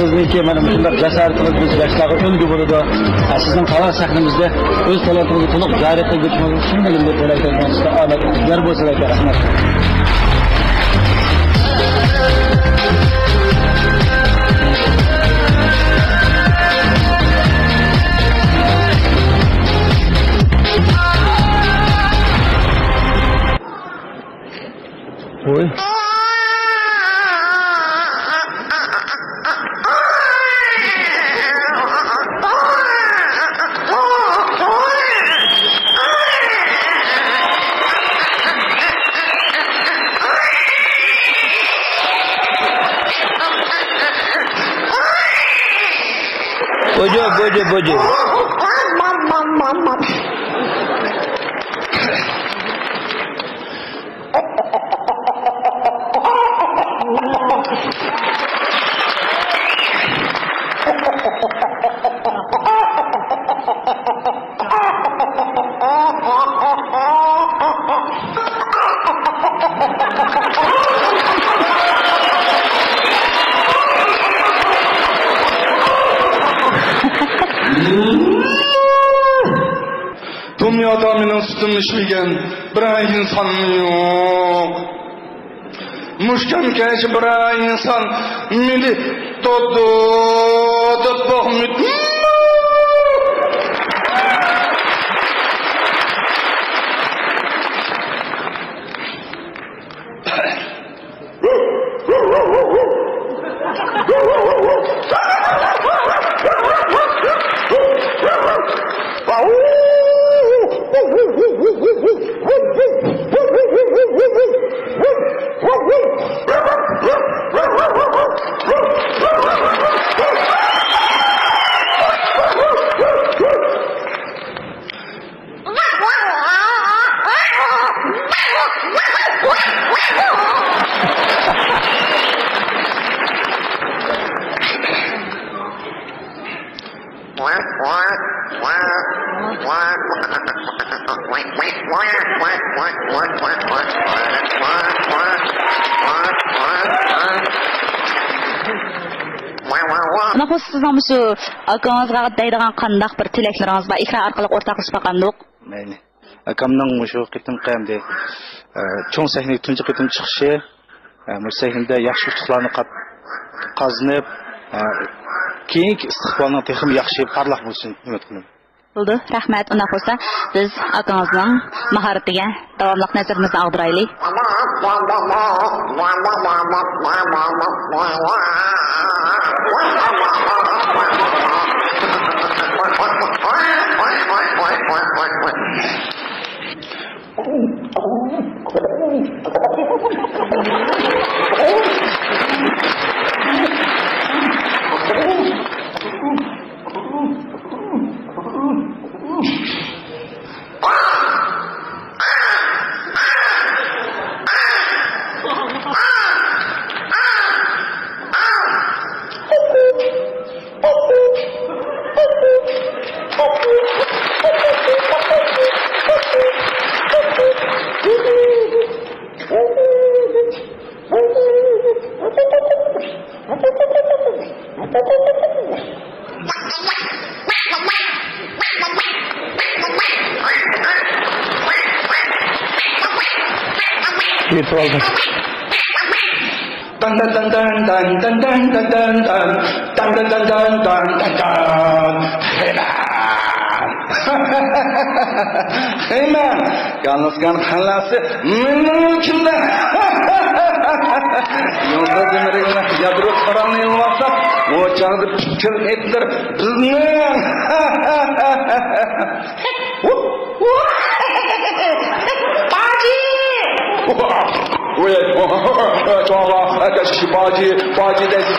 sizniki mana shunday jasoratingiz biz yoshlarga ulgu bo'ladi. Sizning talab sahnamizda o'z talabatingizni to'liq joriy qilib o'tishimiz uchun deb o'ylayman. Sizga omadlar bo'lsin aka. Rahmat. Oi. Bojo. Dünyada benim sütümü içmeyen bir insan yok. Muşkan keşi bir insan mili todu boğmut. Sizning shu akanızga deydigan qandaq bir tilaklarınız var, ekran orqali o'rtoqlashib qolgandiq. Mayli. Akamning shu qitim qamdi cho'ng sahnaga tunji qitim chiqishi, bu sahnada yaxshi utuqlarni qazanib, keyingi istiqbolning texnik yaxshi parlaq bo'lsin umid qilaman. Bo'ldi, rahmat. Unda bo'lsa, biz akanızning mahoratiga davomli nazarimizni ag'diraylik. Hemen yalnızken halası mümkünde. Yolda demirine yadro karanlığı varsa o çağda fikir etler bizden. Bacı desin.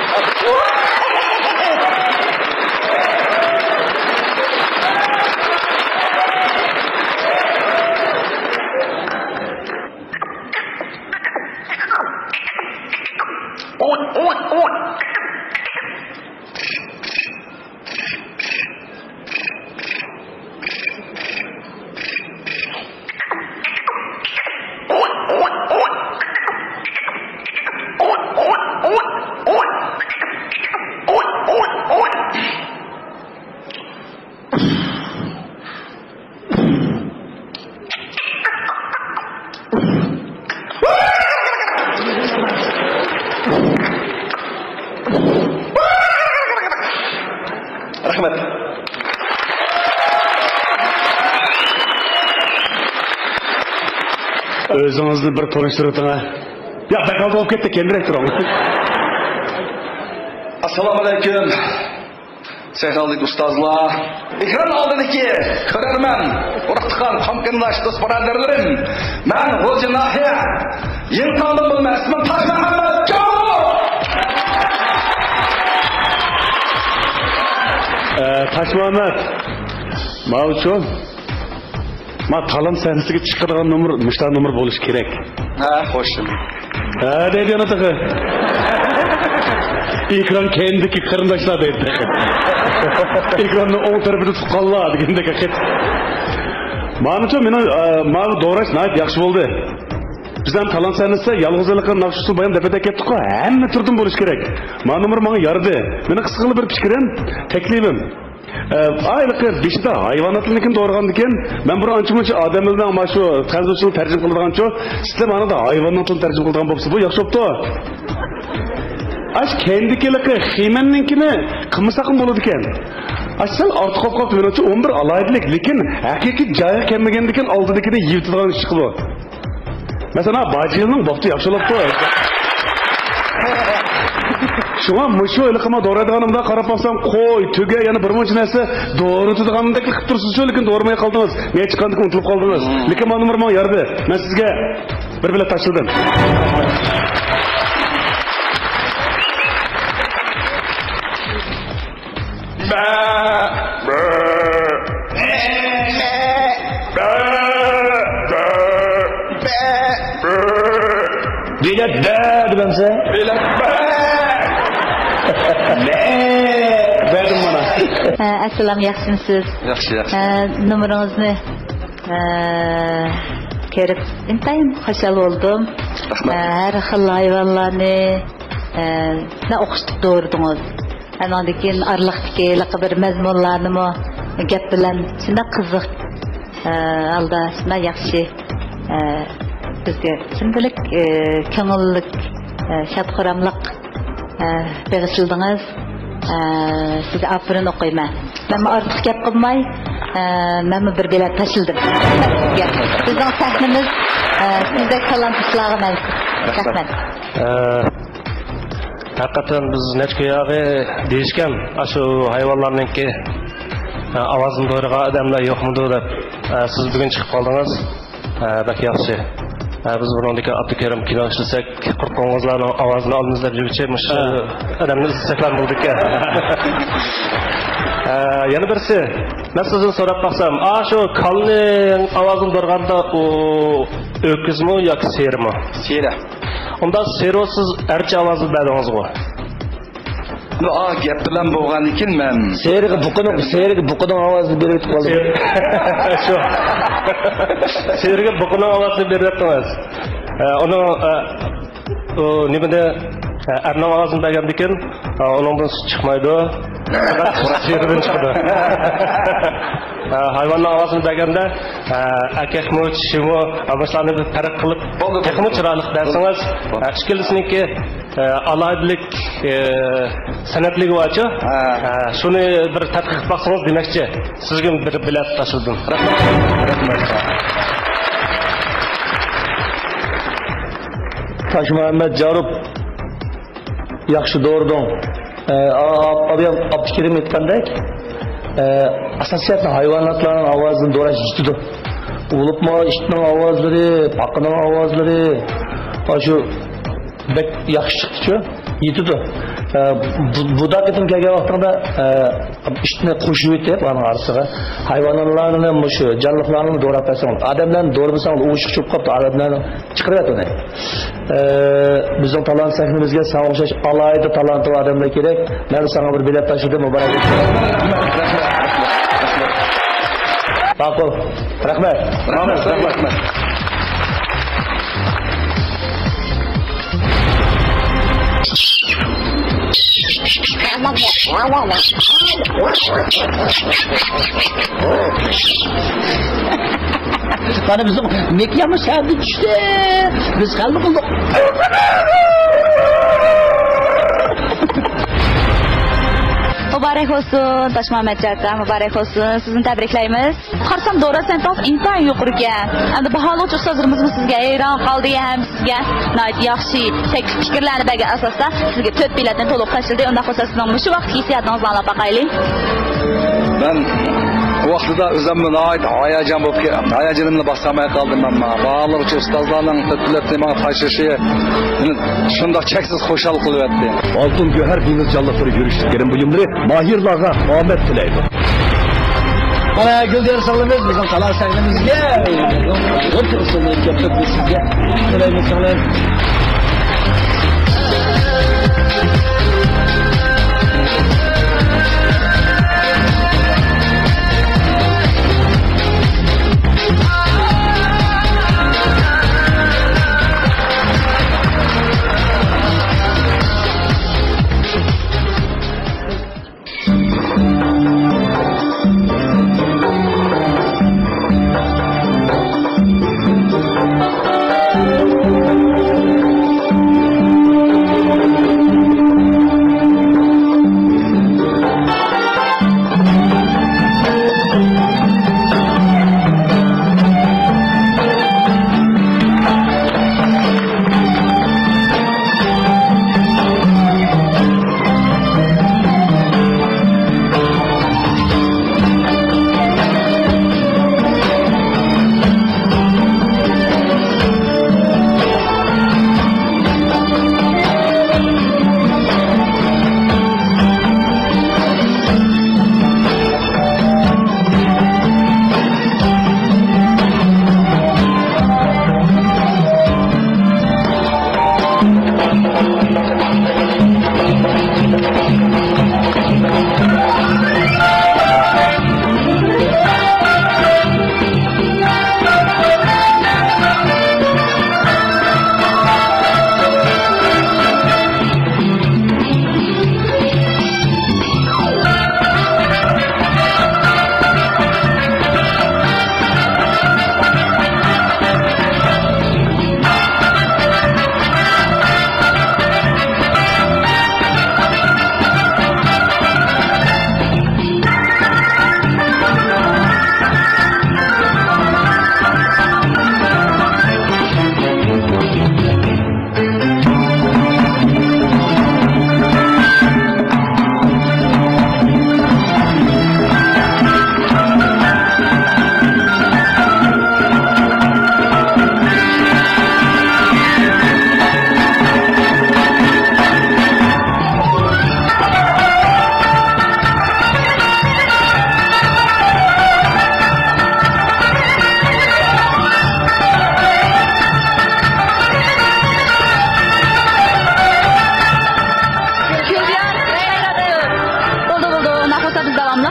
Rahmat. Özünüzni bir tanıştırın ha. Ya bakalım olib ketdi, kendirek turing. Assalomu alaykum. Sevgili ustozlar, ekran oldidagi ko'rarman, urug'tiqan qamqinlash do'st birodarlarim. Men G'o'ja Nahiya, Yengtandan bo'lmas, ismim Tosh Muhammad Jamol. Tosh Muhammad. Mavjud. Ma talant sahnasiga chiqadigan mushtar nomer bo'lish kerak. Ha, xo'shim. Ha, deydi anataqa. Ekran kendiki qarindoshlar deydi. Ekranni o'ng tarafida tutqanlar degandek haqit. Menimcha meni to'g'rash nayt yaxshi bo'ldi. Bizdan talant sahnasida yolg'izlikning naqshi bayon deb ketdik-ku, hamma turdan bo'lish kerak. Menimcha menga yardi. Meni qisqacha bir fikrim, taklifim. Aylıqı beşide hayvanatlıkın doğurğandı iken ben bura ançı-munçı adamlardan ama şu tezgahçılığı tercih kıldırğan çoğu sizler bana da hayvanatlığı tercih kıldırğan bopsu bu yakşoptu. Aş kendikiliki xiymenninkini kımısakın boludu iken. Aş sen artık qop menimcha 11 alaydilik lekin haqiqiy joyi kelmagandikan oldidagini yirtadigan ish bu. Masalan, Bajilning bopti yaxshilabdi. Şuna muşu iliqima doğraydiganimda qarab baksam qo'y, tuga yana bir muncha narsa doğraydiganimdek qilib tursiz, lekin doğramay qoldingiz. Men chiqqandek unutilib qoldingiz. Lekin men nomer yardi. Men sizga bir bilet tashladim. Bilet de demse. Bilet Verdim bana. Assalomu yaxshimisiz? Yaxshi. Nomeringizni ko'rib intayin xushal bo'ldim. Har xil hayvonlarni o'qishni doğurdunuz. Andan keyin arliqdagi bir mazmunlarni gap bilan shunday qiziq alda shunday yaxshi bizga shunday ko'ngillik shadxoramlik beg'ishildingiz. Sizga afirin o'qiyman. Men ortiq gap qilmay, men bir bilet tashildim. Bizning sahnamiz sizdek talantlarga mansub. Rahmat. Hakikaten biz neçkiyagi deyishgan, şu hayvanlarninki ovozini do'rigan odamlar yo'qmidi deb siz bugun chiqib qoldingiz. Bak yaxshi. Biz buningdagi Abdukarim kino ishlasak, qurqo'ng'izlarning ovozini olamiz deb yuribmiz. Odamni istaklar bo'ldi-ku. Yana birisi, men sizdan so'rab baxsam, shu kalning ovozini do'rganda u o'kizmi yoki sermi? Sera. Unda serosiz archa ovozni berdingizmi? Gap bilan bo'lgan ekan men Seriga buqining ovozini berib qoldim. Shu. Seriga buqining ovozini beryapsiz. Uni nimada arna ovozini bergan ekan, uningdan chiqmaydi. Seridan chiqdi. Hayvonning ovozini berganda akakmi, chishimi, avashlarni farq qilib, texmi chiroyli dersangiz, ishkilsiniki alaydilik sanatligi bo'yicha shuni bir tadqiq qilib baksangiz demakchi, sizga bir bilet tashildim. Rahmat. Tosh Muhammad Jarup yaxshi doğurdun. Abdukarim aytgandek, asosiyatni hayvonotlarning ovozini do'rash yetdi. Ulupma ishning ovozlari, paqining ovozlari, shu bek yaxshi chiqdi-ku, yetdi. Bu da ketin kelgan vaqtida ishni qo'shib o'tib, uning orasiga hayvonotlarni, mushu jonliqlarni do'rab tasang, odamlarni do'rmasang, u chiqib qolibdi, odamlarni chiqarib o'tadi. Bizning talant sahnamizga sağ o'xshash alayda talantli odamlar kerak. Men sana bir bilet tashladim, muborak bo'lsin. Ma'qul. Rahmat. Rahmat. Bana bizim mekanı sevdi işte. Biz kaldık olduk. Oba Mübarek olsun, Taş Muhammed Caka, mübarek olsun. Sizni tabriklaymiz. Qarsam Dora Sentov intayin yuqori ekan. Endi baholovchi ustozlarimiz sizga hayron qoldi ham sizga yaxshi taklif fikrlarni bergan asosda sizga 4 biletni to'liq tashildi. Unda bo'lsa sizning shu vaqtgi hissiyotingizni anglab boqaylik. Ben vaqtida o'zimni hayajon bo'lib hayajonimni bosamay qoldim amma. Ba'zi ustozlarning taklifini menga qaytishi shunda cheksiz xo'shalik qilyapti. Altın Göher Deniz Canlıları görüştüklerin buyumları mahirlarga Ahmet tilaydi. Bana Güldür sağlamız bizim kalan sahnimizge. Otursun yaptık biz sizge. Tilayımız sağlayın.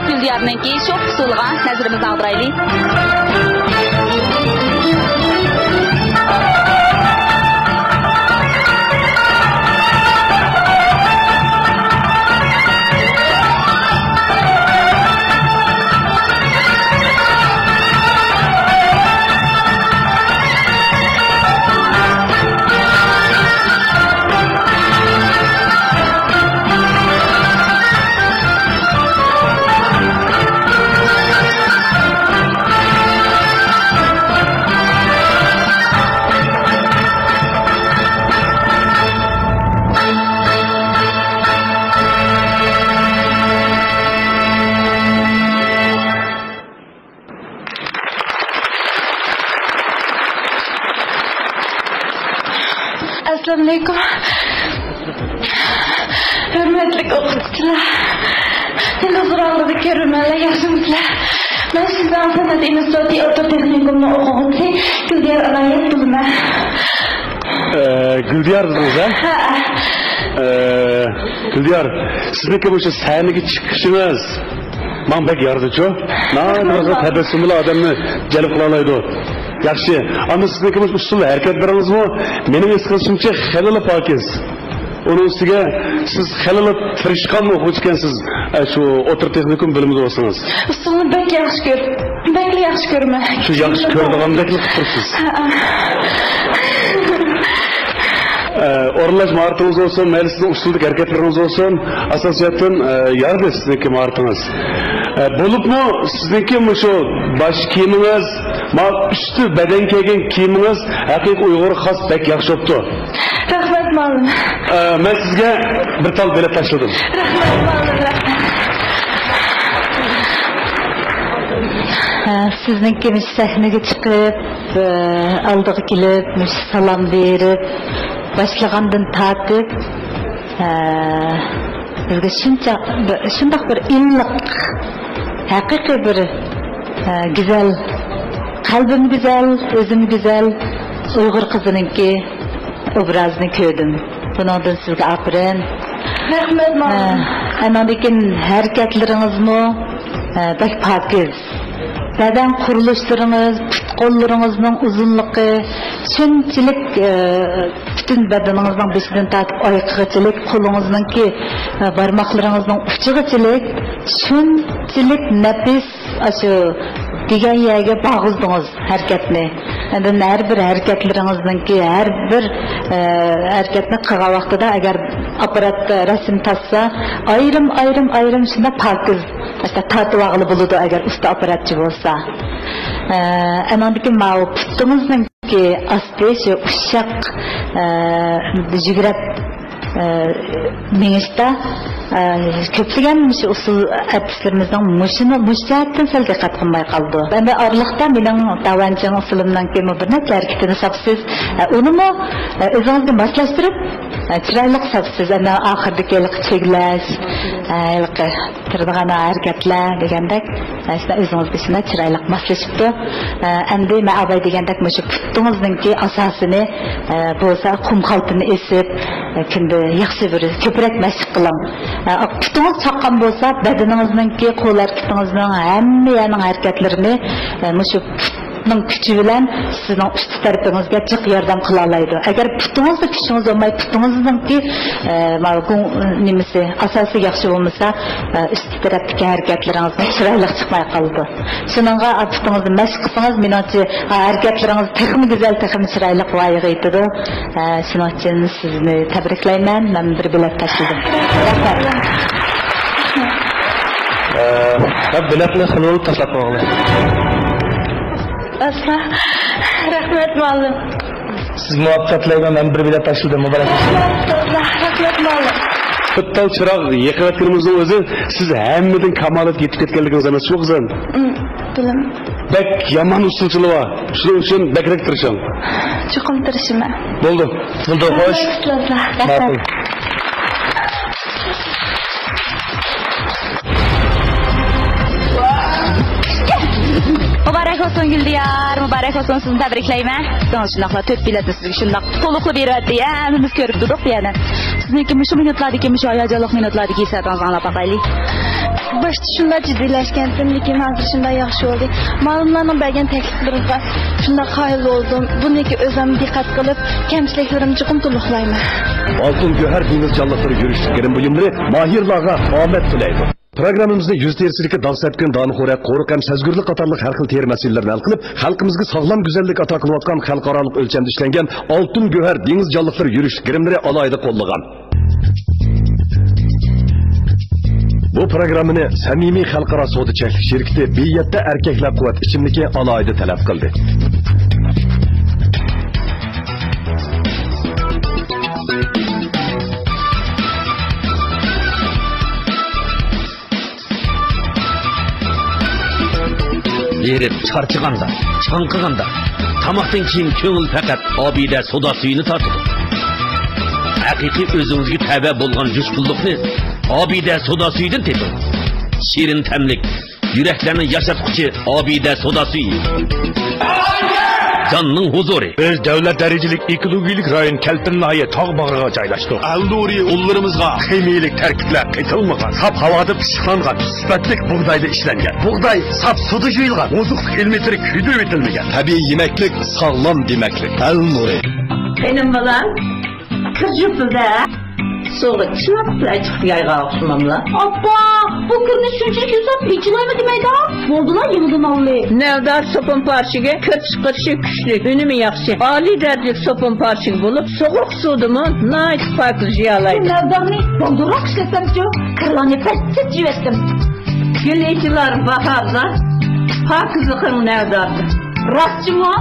Güldiyar'nınki çok kısulğan nəzərimizni aldıraylı. Assalamualaikum. Hürmetli okuyucular. Siz huzurlarınızda görürmenler, yaxşımızlar. Ben sizden sanat institutu ototeknikumda okuyucu Güldiyar Alayet bulma. Güldiyar dediniz ha? Güldiyar, sizniki bu şu sahneye çıkışınız. Ben pek yardımcı. Nağdı tebessümlü adamı gelip kılalaydı. Yaxşı, ama sizniki bu usul hareket veriniz mi? Benim eskilişimçe xelili pakiz. Onun üstüge siz xelili tirişkan mı okuyucukensiz şu otur teknikum bölümünde olsanız? Usulunu pek yaxşı gör. Bekli yaxşı görme. Şu yaxşı gördüğüm bekli kıtırsız. Oralaş maharetiniz olsun, meclisin usulük hareketleriniz olsun, asosiyatın yardı sizinki maharetiniz. Bulup mu sizinki mi şu baş kiyiminiz, üstü beden kiygen kiyiminiz, hakik Uyghur has pek yakşı oldu. Rahmet malum. Ben sizge bir tal bilet taşladım. Rahmet malum, rahmet. Sizningki sahnege chiqib, aldiga kelib, salom berib, boshlagandan tortib, bizga shundoq bir illiq, haqiqiy bir go'zal, qalbim go'zal, o'zim go'zal Uyg'ur qizininki obrazini ko'rdim. Bundan sizga afirin. Rahmat malum. Ana lekin harakatlaringizmi bak pokiz. Beden kuruluşlarınız, qo'llaringizning uzunluğu, shunchalik bütün bedeninizning beshidan tortib oyoqgacha, qo'lingizning barmoqlaringizning uchigacha shunchalik nafis shu degan yerga bag'ildingiz harakatni. Endi har bir harakatlaringizning har bir harakatni qilgan vaqtida agar apparatda rasm tassa, ayrim shunda pokiz işte tatlıvalı buludu eğer usta aparatçı olsa. Anandaki mavi putunuzun ki aslı şu uşak jügrep minişte köpleyen şu usul artistlerimizden müşahattan selge katılmaya kaldı. Ben de aralıkta benim davancının usulümden ki mübirnet hareketini sapsız onu mu özünüzden başlaştırıp çıraylık sapsız ama ahırdaki yıllık çegiler tırdığana hareketler degandek işte özünüz dışında çıraylık maslaşıptı. Endi ma'abay degandek şu putunuzun ki asasını bolsa kum kaltını esip kimde yaxshi bir ko'proq mashq qiling. Putungiz chaqqan bo'lsa, bedeningizningki, qo'l harakatingizning hamma harakatlarini shu putning kuchi bilan sizning ust tarafingizga jiq yordam qila oladi. Agar putingizda kuchingiz bo'lmay, putingizningki nimasi asosiy yaxshi bo'lmasa, ust tarafdagi harakatlaringizni chiroyli chiqmay qoladi. Shuningga putingizni mashq qilsangiz, menimcha harakatlaringiz texnik go'zal, texnik chiroyli voyaga yetadi. Shuning uchun sizni tabriklayman. Men bir bilet tashladim. Biletni xilol tashlab Asla. Rahmet malum. Siz muvaffaqiyatlayman, men bir bilet tashladim. Muborak bo'lsin. Rahmet malum. Fıttal çırak yıkılatlarımızın özü siz hemmetin kamalat yetip ketkenliginiz emas şu kızım. Bilim. Bek yaman usulçılığı var. Şunun için bekrek tırışın. Çukum tırışıma. Buldu. Hoş. Makul. Mübarek olsun Güldiyar, mübarek olsun sizni tabriklayman. Şundaqla 4 biletni sizga shundaq to'liqli beradi ya, hemmamiz ko'rib turdik yana. Sizniki shu minutlardagi hayajonli minutlardagi hisobingizni anglab boqaylik. Başta shunda jiddiylashgandim, lekin hozir shunday yaxshi bo'ldi. Ma'lumlarning bergan takliflariga shunda qoyil bo'ldim. Buniki o'zim diqqat qilib, kamchiliklarimni chiqim to'liqlayman. Altın Göher Deniz Canlıkları yürüyüşlüklerin buyumları mahirlarga omed tilaydi. Programımızda yüz terisilikle dans etken danıxorak, qoruq hem sezgürlük qatarlıq her xil teri meselelerini hal qilib, xalqimizga sağlam güzellik ata qilayotgan xalqarалық ölçemde işlengen Altın Göher Deniz Canlıkları yürüyüşlüklerini alayda qo'llagan. Bu programını samimiy xalqaro savdo cheklik şirketi Biyyatda erkeklar quvvat ichimligi alayda talab qildi. Berip charchiganda, chanqiganda, tamoqdan keyin ko'ngil faqat obida soda suyini tortadi. Haqiqiy o'zingizga tava bo'lgan jushqullikni obida soda suyidan teping. Shirin tamlik, yuraklarni yashatquchi obida soda suyi. Canның huzuri. Biz davlat darajalik ekologik rayon Kelpin layı tağ bağıra joylashdik. Alduri ullarımızga ximiyelik tarkiblar qaytilmagan, sap havada pishqangan, sifatlik buğdayda ishlangan. Buğday sap suda juyilgan, ozuqlik elementari kuydirib etilmagan. Tabiiy yemeklik, sağlam demeklik. Alduri. Benim balam kız yurtida Sonra çıplak yayga oxşamamla. Abba, bu kırını şunçilik yüzden peyçilayma demeydi ha? Boldular yemudun Allah'ı. Nevdar sopun parçıge köp çıkırışı güçlü, ünümü yaxşı. Ali derdik sopun parçıg bulup, soğuk sudumu nait farklı jiyalaydı. Nevdarını boldurak işletsem ki, kırılanı fesset jivettim. Gül etilar baharda, pakızlıkın nevdardı. Rastçı mı?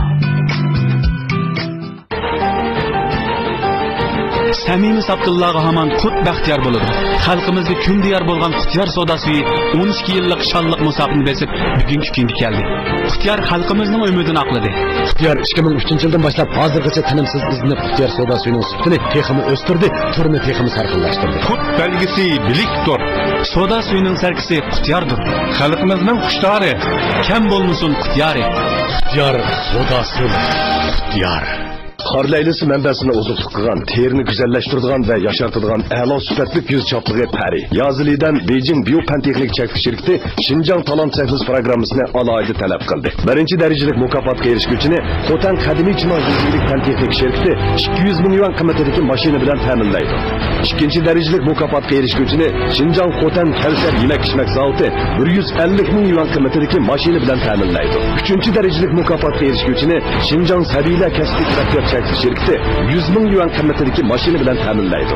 Samimiy Abdullaga hamon ko'p baxtiyor bo'ladi. Xalqimizga kun diyar bo'lgan Qutyar savdo suvi 12 yillik shonliq musofirni besib bugungi kunga keldi. Qutyar xalqimizning umidini oqladi. Qutyar 2003-yildan boshlab hozirgacha tinimsiz izlanib Qutyar savdo suvining sutini texmi o'stirdi, turini texmi sarxillashtirdi. Qut belgisi bilikdir. Savdo suvining sarkisi Qutyardir. Xalqimizning xushtari kam bo'lmasin Qutyari. Qutyar savdo suvi. Qutyar Qarlaylisi mənbəsini ozuqluq qılğan, terini güzəlləşdirdiğən və yaşartıdığan əla süfətlik yüz çaplığı Pəri. Yazılıdan Beijing Biopentexnik Çəklik şirketi Şinjan Talant Çəkliş proqramısını alaydı tələb qıldı. Birinci dərəcəlik mükafatqa erişgüçünü Xotan Qədimi Çinar Yüzlük Pentexnik şirketi 200 milyon qiymetindeki maşini bilen təminləydi. İkinci dərəcəlik mükafatqa erişgüçünü Şinjan Xotan Kevser Yemek İçmek Zavodi 150 milyon qiymetindeki maşini bilen təminləydi. Üçüncü dərəcəlik mükafatqa erişgüçünü Şinjan Səbiylə Kəsbi Traktör şirketi 100 bin yuan kıymetindeki maşini bilen təminləydi.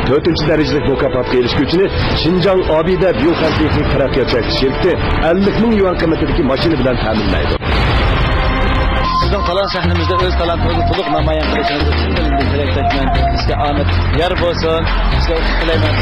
Dördüncü dərəcəlik mükafatqa erişgüçünü Şinjan Abide Biyoteknik Terapiya şirketi 50 bin yuan kıymetindeki maşini bilen təminləydi. Sizin talant sahnimizde öz talantınızı tuluq namayan kılışınızı için bilindim. Dilektekmen, size Ahmet yer bolsun, size Süleyman.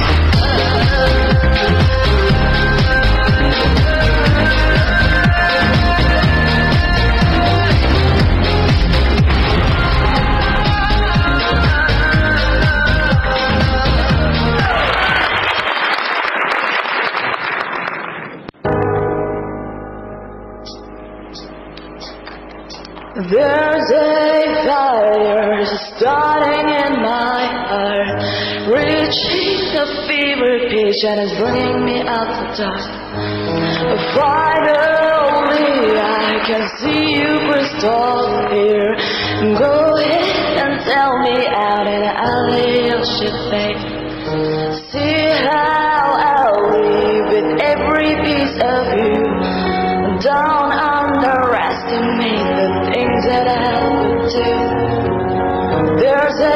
There's a fire starting in my heart, reaching a fever pitch and it's bringing me out the dark. Finally, I can see you crystal clear. Go ahead and tell me out and I'll heal shit, babe. See how I'll leave with every piece of you. Don't underestimate the things that I would do. There's a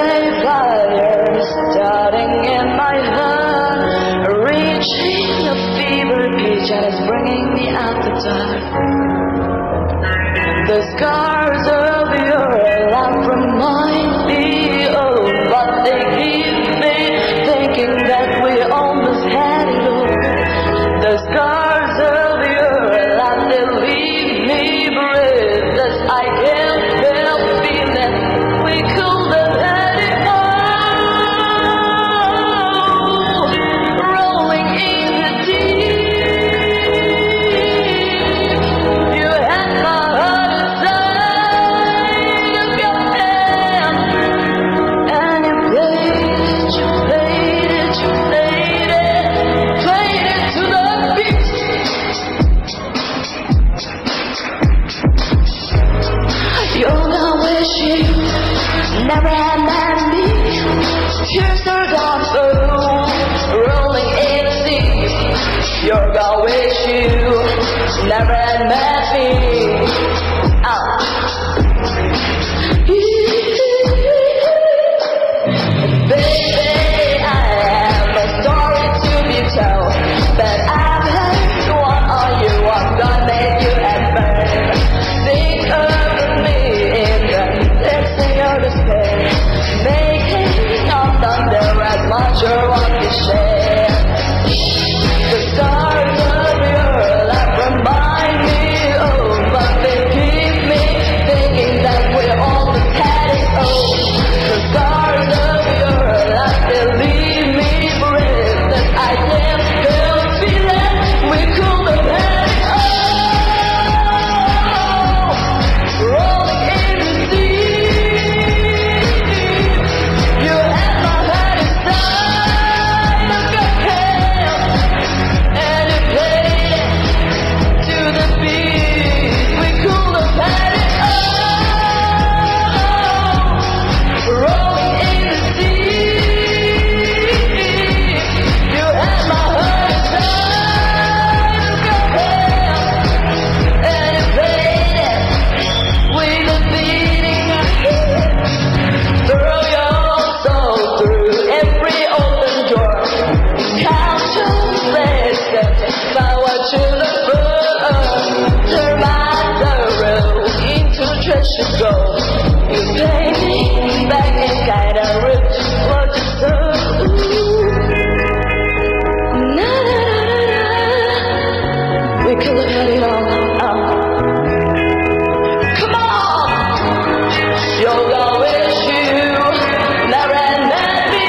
fire starting in my heart, reaching a fever pitch and it's bringing me out the dark. The scars of your life remind me of what they keep me thinking that we almost had it all. The scars of your life, they leave me breathless. I can't help feeling we could have had it all. Rolling in the deep, you had my heart inside of your hand, and you played it, you played it to the beat. You're not wishing, never had met me. Tears are gone through, rolling in the sea. You're gonna wish you never had met me. Baby, I have a story to be told, but I've heard one on you. I'm gonna make you admit. Think of me in the depths of your despair, making on thunder as much you want to share. The stars of your life remind me of should go. You pay me back and kinda rip what you serve. Na na na na. We could look at it all. Come on, you're always you. Never and me.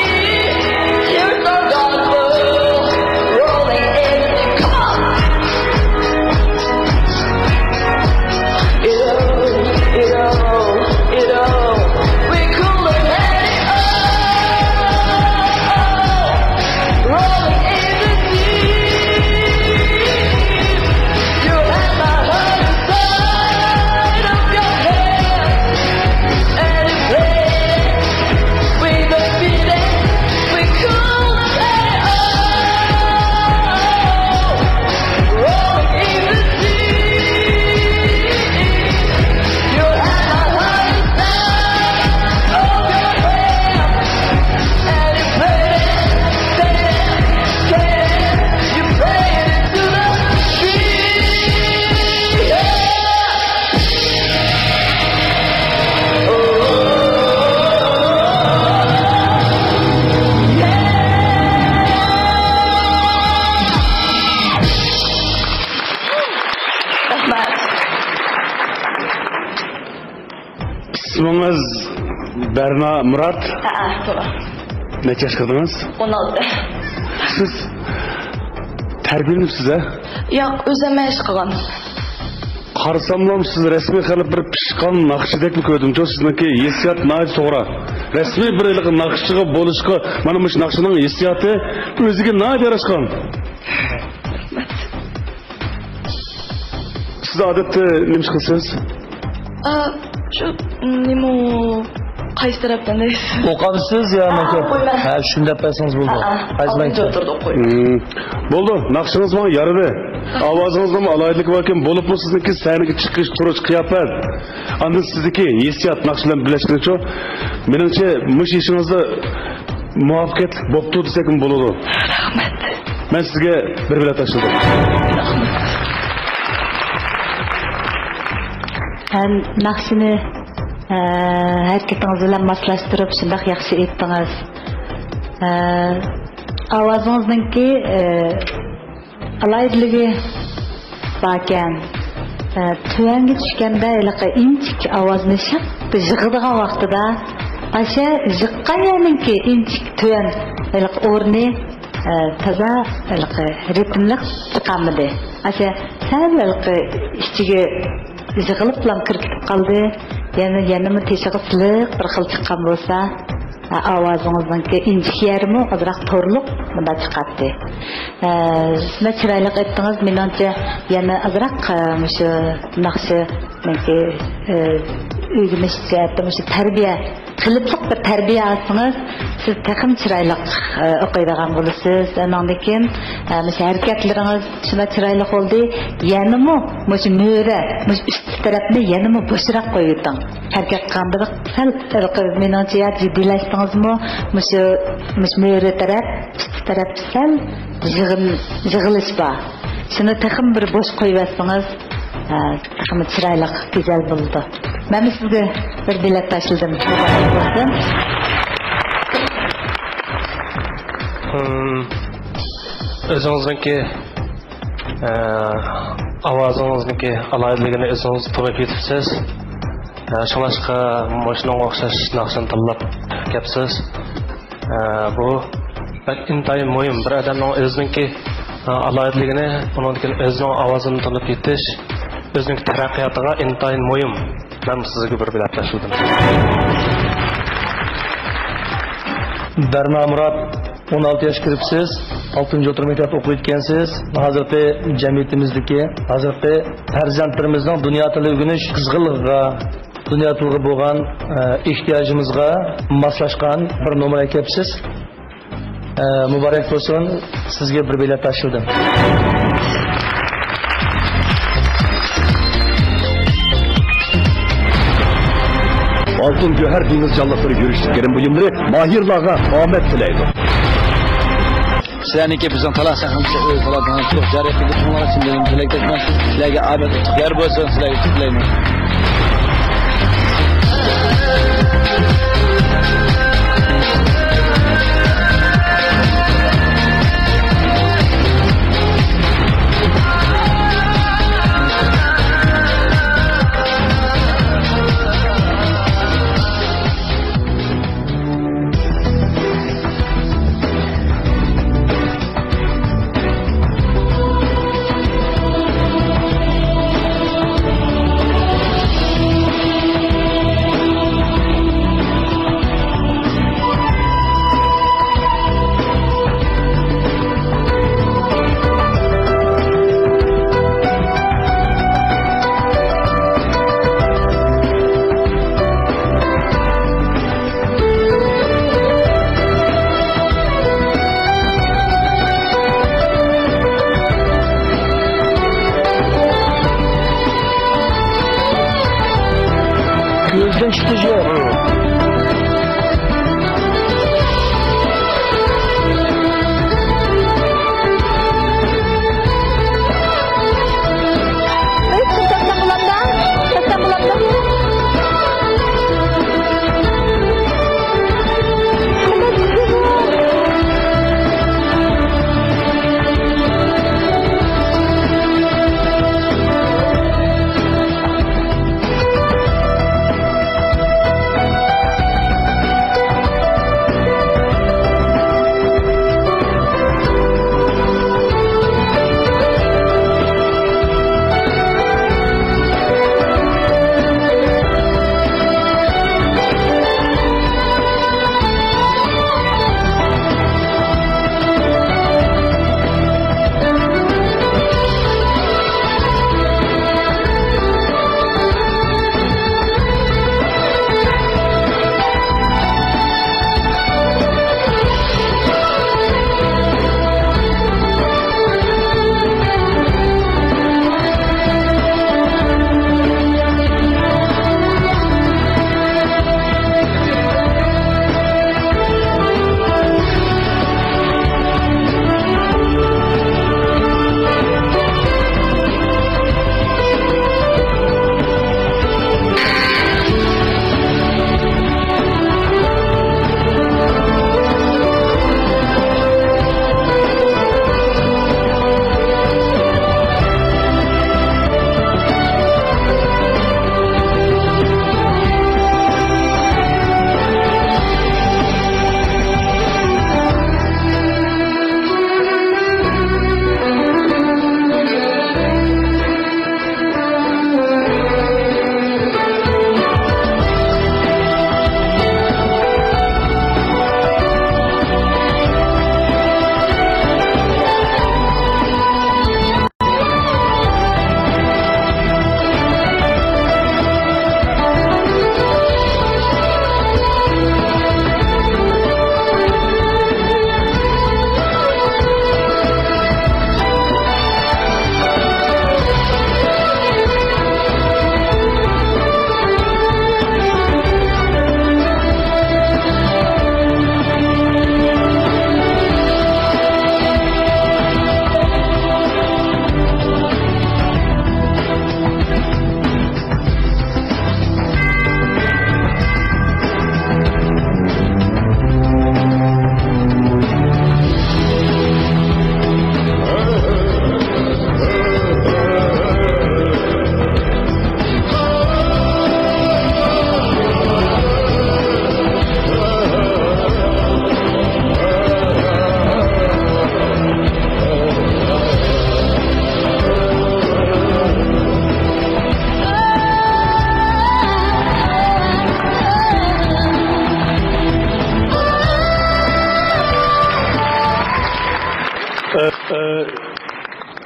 Here's our God world rolling in. Come on. We could look at it all. Rolling in the deep. You have my heart inside of your head. And it plays with the feeling. We could look at it all. Rolling in the deep. You have my heart inside of your head. And it plays, you play it into the street. İsminiz Berna Murat. To'g'ri. Necha yoshga kirdingiz? 16. Siz tarbiyalanibsiz a? Yo'q, o'zim ish qilgan. Qarasamlam siz rasmiy qilib bir pishqon naqshidekmi ko'rdimcho sizniki hissiyat nayt to'g'ri. Rasmiy bir yillik naqshchiga bo'lishga mana bu naqshining hissiyati o'ziga nayt yarashgan. Siz odatda nima qilasiz? Shu nima qaysi tarafdan deysiz? O'qamsiz yo maktab? Ha, shunda pasangiz bo'ldi. Qaysi maktab? Bo'ldi, naqshingiz menga yaradi. Ovozingizda ham aloyidlik borkan, bo'libmi sizniki sahnaga chiqish, turish, qiyofat. Endi sizniki hissiyat naqshlar birlashguncha, menimcha mush ishingizda muvaffaqiyatli bo'pti desak ham bo'ladi. Rahmat. Men sizga bir bilet tashladim. Naqshini harakatingiz bilan moslashtirib shunday yaxshi aytdingiz. Ovozingizningki alayidligi borkan, tuyanga tushganda inchik ovozni shaqqa yig'adigan vaqtida asha jiqqanyaniki inchik tuyan o'rni toza ritmli chiqamidi. Asha sal ichiga yig'ilib bilan kirib qoldi. Yana teshig'i siliq bir xil chiqqan bo'lsa, ovozingizningki inchik yarmi ozroq to'rliq bunda chiqadi. Siz chiroyli aytdingiz, menimcha yana ozroq shu naqshi menki o'rganish jihatdan shu tarbiya qilibliq bir tarbiya olsangiz, siz taxim chiroyli o'qiydigan bo'lasiz. Undan keyin shu harakatlaringiz shuna chiroyli bo'ldi. Yanimi shu mo'ra, ust tarafni yanimi bo'shroq qo'ying. Harakat qilganda sal menimcha jiddiylashdingizmi? Shu mo'ra taraf, ust taraf sal yig'ilish bor. Shuni taxim bir bo'sh qo'yversangiz, taxim chiroyli go'zal bo'ldi. Men sizga bir bilet tashladim. O'zingizniki ovozingizniki alohidligini o'zingiz to'g'ri ketibsiz. Shunlashqa mashinaga o'xshash naqshni tanlab kelibsiz. Bu intayin muhim. Bir odamning o'ziniki alohidligini, undan keyin o'zining ovozini tanlab ketish, o'zining taraqqiyotiga intayin muhim. Ben sizga bir bilet tashladim. Berna Murat 16 yosh kiribsiz, 6-o'rta maktab o'qiyotgansiz. Hozirgi jamiyatimizdagi, hozirgi farzandlarimizning dunyo tili o'rganish qizg'inligiga, dunyo tiliga bo'lgan ehtiyojimizga moslashgan bir nomer kelibsiz. Muborak bo'lsin, sizga bir bilet tashladim. Altın Göher deniz canlıları görüştüklerin bölümleri mahirlarga Ahmet Tileydi. Sizlarniki bizning talaq sahnamizda o'z holatini to'liq joriy qilib turganlar uchun men tilak aytmoqchiman. Sizlarga Ahmet Tileydi bo'lsin, sizlarga tilayman. Bundan çıktı yok.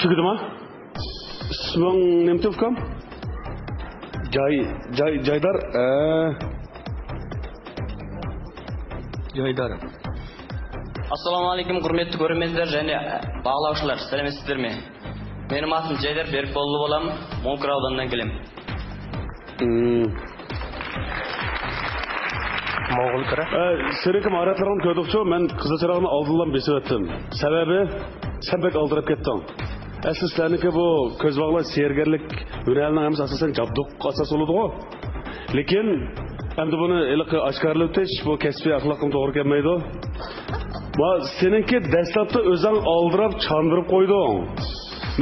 Çıkıdıma? Sıvın nemtufkam? Jaydar? Jaydar. Assalomu alaykum, hurmatli ko'ruvchilar және bağlаушылар, сәлеметсіздерме? Менің атым Jaydar Berkbollu боламын, Monkra ауданынан келем. Moğol kara. Senekim aratlарын көдікші, мен қызылшырағын алдылан бесіп өттім. Себебі, sen bek aldırıp kettin. Әсіл сілерінікі бұл көз бағылай сергерлік өнәлінің әміз асасын жабдық асас олуды ғой. Лекен, әмді бұны еліқі ашқарлы өтеш, бұл кәспей ақылақым тоғыр кәмейді. Seninki dəstapda özən aldırıb, çandırıb qoydun.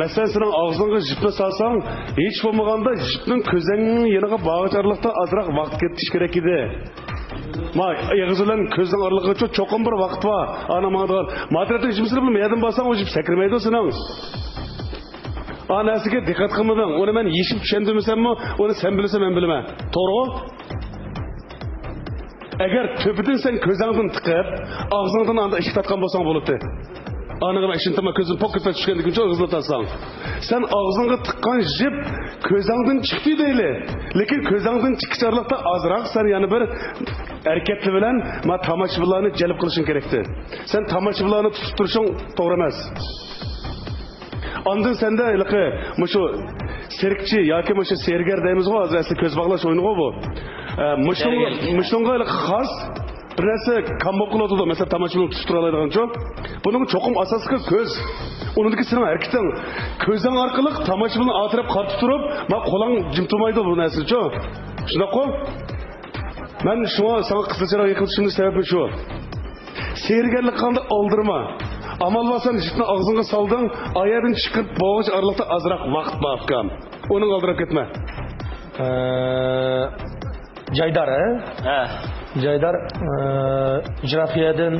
Məsələn, senin ağzını jiplə salsan, heç olmağanda jipnin közənin yanıqa bağıcarlıqda azraq vaxt getmiş gerek idi. Yağızılan közün arlığı çoğun bir vaxt var. Anamağıdığın. Madriyatin jimsini bilmem, yadın basan o jip səkirmeydi o senin. Anasıge dikkat kılmadın. Onu ben yeşip düşendimsem mi, onu sen bilirse ben bilmem. Doğru? Eğer töpüdün sen közünden tıkıp, ağzından anda eşik tatkan bolsan bolup Anıgıma eşintime közün pocket'e düşkendik için çok hızlı tatsan. Sen ağzına tıkkan jip közünden çıktı değil. Lekin közünden çıkışarlıkta azrak sen yani bir erkekli bilen tamaşıbılarını celip kılışın gerekti. Sen tamaşıbılarını tutup duruşun doğru emez. Andın sende şu serikçi, yaki serger deyimiz o azrası köz bağlaş oyunu o bu. Müştünga xas bir narsa kamboq qiladi. Masalan, tomoshabin tutib tura oladigancha. Buning cho'qim asosiy ko'z. Uningki sening harakating ko'zing orqali tomoshabinni atrab qartib turib, men qo'ling jim turmaydi bu narsa-chi. Shunday-ku? Men shuna sana qisqacharoq yiqilishimning sababi shu. Seyrgarlik qildi oldirma. Amal basan jitni og'zingga solding, oyog'ing chiqib bo'g'ich oraliqda azroq vaqt baqam. Uning oldirib ketma. Jaydar, Jaydar Jirafiyadan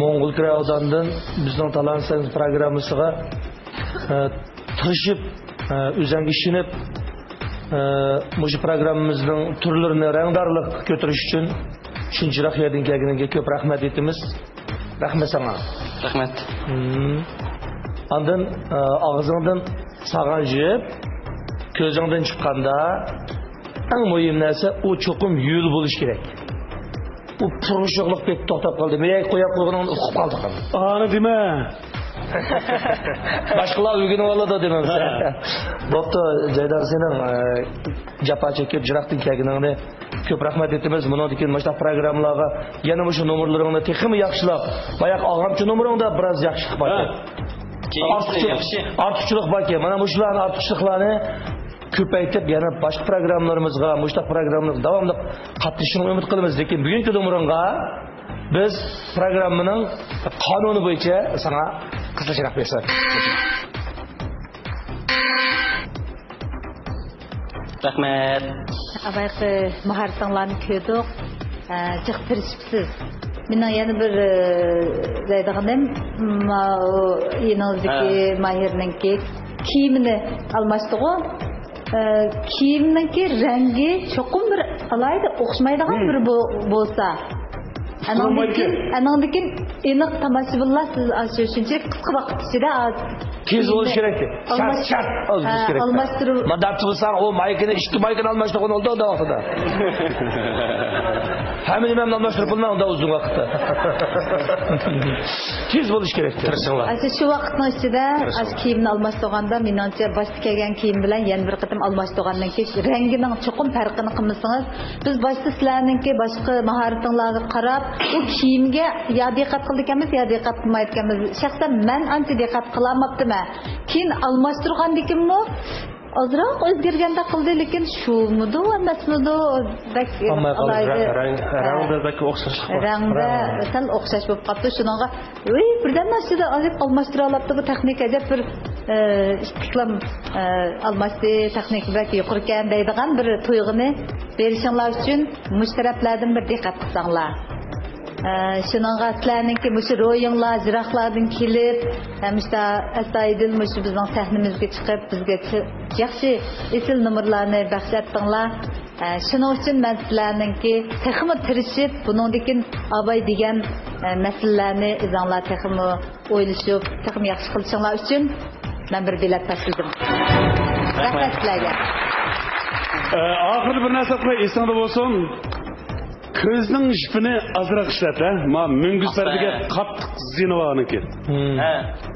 Mo'ng'ul Kraudandan bizning Talansangiz programmasiga tirishib, o'zangi ishinib bu programmamizning turlarini rangdorlik ko'tarish uchun shuncha Jirafiyadan kelganiga ko'p rahmat aytamiz. Rahmat sana. Rahmat. Ondan og'zingdan sag'an jib, ko'zingdan chiqqanda eng muhim narsa u cho'qim yo'l bo'lish kerak. U turishliq deb to'xtab qoldi. Men qo'yib qo'yganimni uqib qoldi. Ana dema. Boshqalar o'rganib oladi demamsa. Bo'pti, Jaydar sening japa chekib jiroqdan kelganingni ko'p rahmat aytamiz. Bundan keyin mana programmalarga yana o'sha nomerlaringni texnik yaxshilab, boyaq og'amchi nomeringda biroz yaxshilik bor. Ortiqchilik bor. Mana shularni ortiqchiliklarni ko'paytib, yana boshqa programmalarimizga, mushta programmalar davomli qatnashishni umid qilamiz. Lekin bugungi nomeringga biz programmaning qonuni bo'yicha sana qisqacharoq bersak. Rahmat. Abayqı maharatlarını ko'rdik. Jiq tirishibsiz. Mening yana bir deydiganim, yenizdagi Mahirninki kiyimini almashdi-ku. Kiyimninki rangi cho'qim bir alayda o'xshamaydigan bir bo'lsa. Anandikin aniq tomoshabinlar siz shuncha qisqa vaqt ichida tez bo'lish kerak. Shart bo'lish kerak. Almashtirib. Madabchi bo'lsang, o maykani, ikki maykani almashtirgan oldi unda vaqtida. Hamma nimani almashtirib bo'lmay unda uzun vaqtda. Tez bo'lish kerak. Tirishinglar. Shu vaqtning ichida kiyimni almashtirganda menimcha boshqa kelgan kiyim bilan yana bir qatim almashtirgandan keyin rangining cho'qim farqini qilmasangiz, biz boshqa sizlarningki boshqa mahoratinglarga qarab u kiyimga ya diqqat qildik emas, ya diqqat qilmayotganmiz. Shaxsan men ancha diqqat qilamabdiman. Keyin almashtirgandikimmi ozroq o'zgarganda qildi, lekin shumidi emasmidi? Rangda balki o'xshashlik bor. Rangda sal o'xshash bo'lib qoldi. Shuningga, birdan mashida olib almashtira olibdi. Bu texnika deb bir istiklam almashti texnika yuqori ekan deydigan bir to'yg'ini berishinglar uchun mushtaraflardan bir diqqat qilsanglar. Şununla sizlarninki muşu ro'yinglar, jiroqlardan kelib, hamda astoydil muşu bizning sahnimizga chiqib, bizga yaxshi esil nomerlarni baxshatdinglar. Shuning uchun men sizlarninki texmi tirishib, buningdan abay degan masalalarni izanglar texmi o'ylashib, texmi yaxshi qilishinglar uchun men bir bilet tashladim. Rahmat sizlarga. Oxirgi bir narsa qo'y, esingda bo'lsin. Ko'zning shifini azroq ishlat, ma munguslarga qattiq zinovarniki.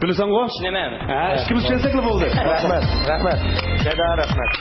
Bilasan-ku? Tushunaman. Ikkimiz tushunsak bo'ldi. Rahmat, rahmat. Jada rahmat.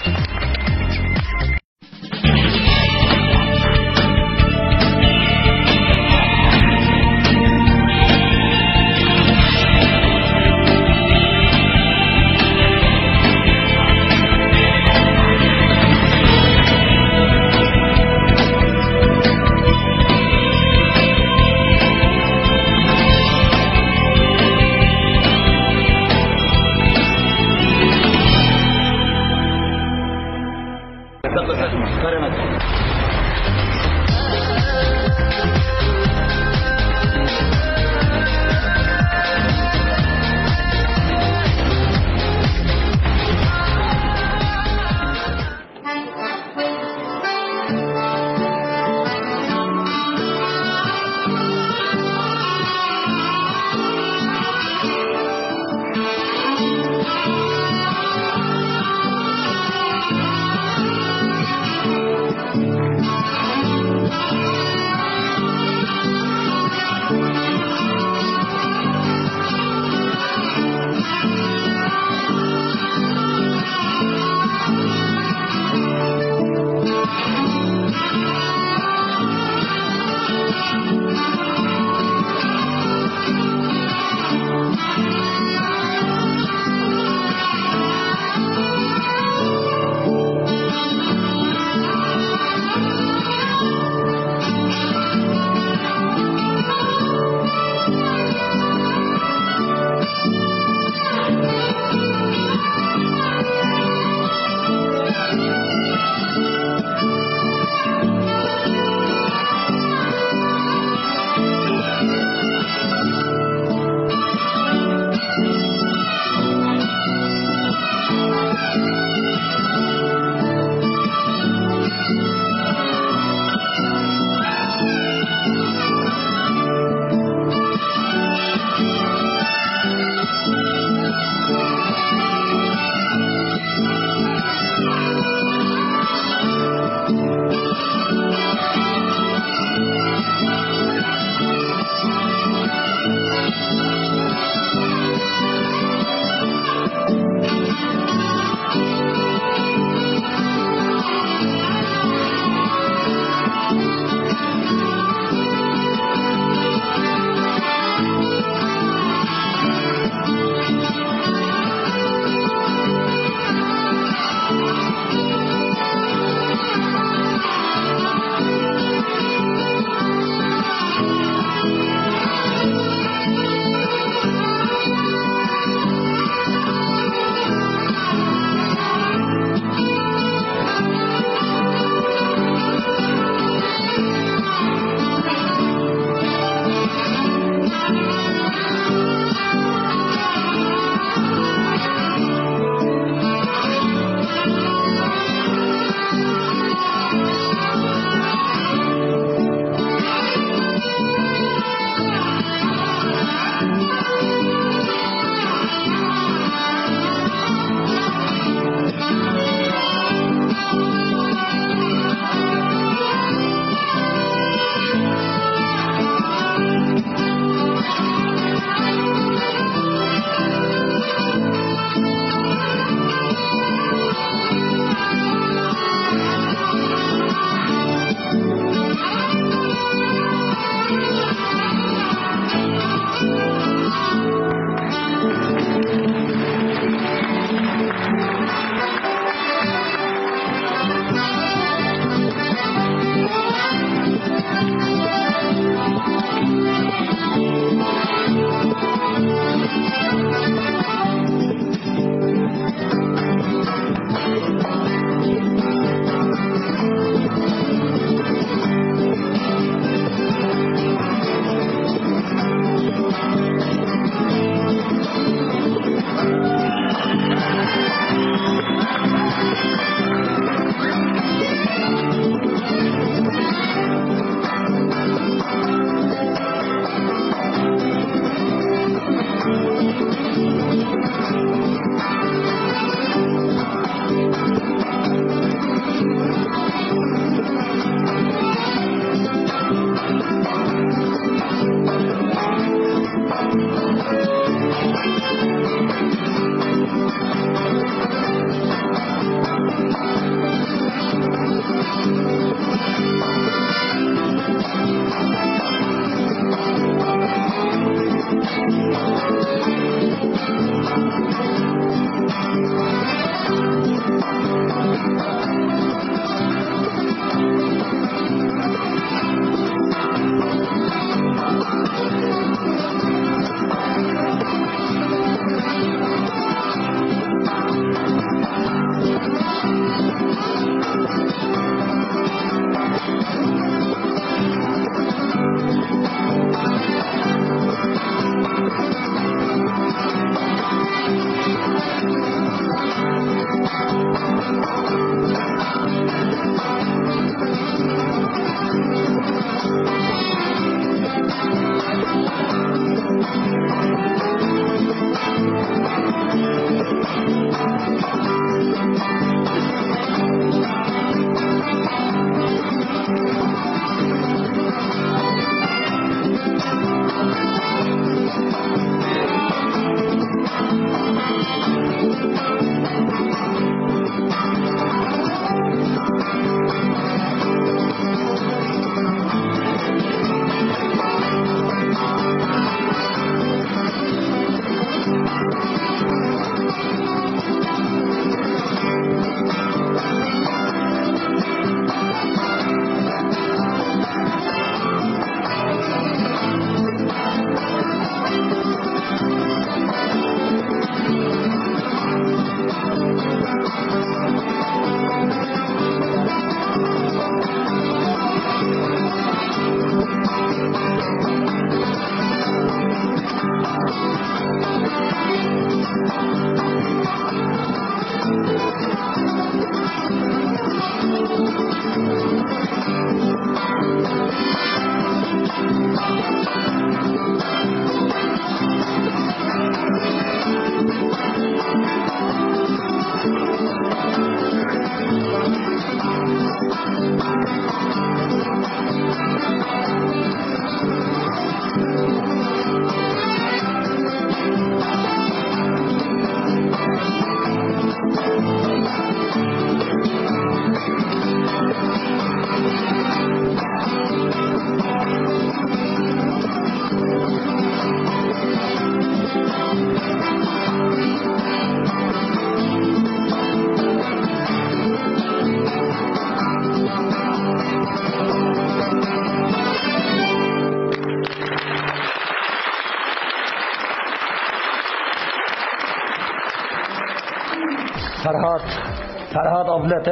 Farhod Ablat,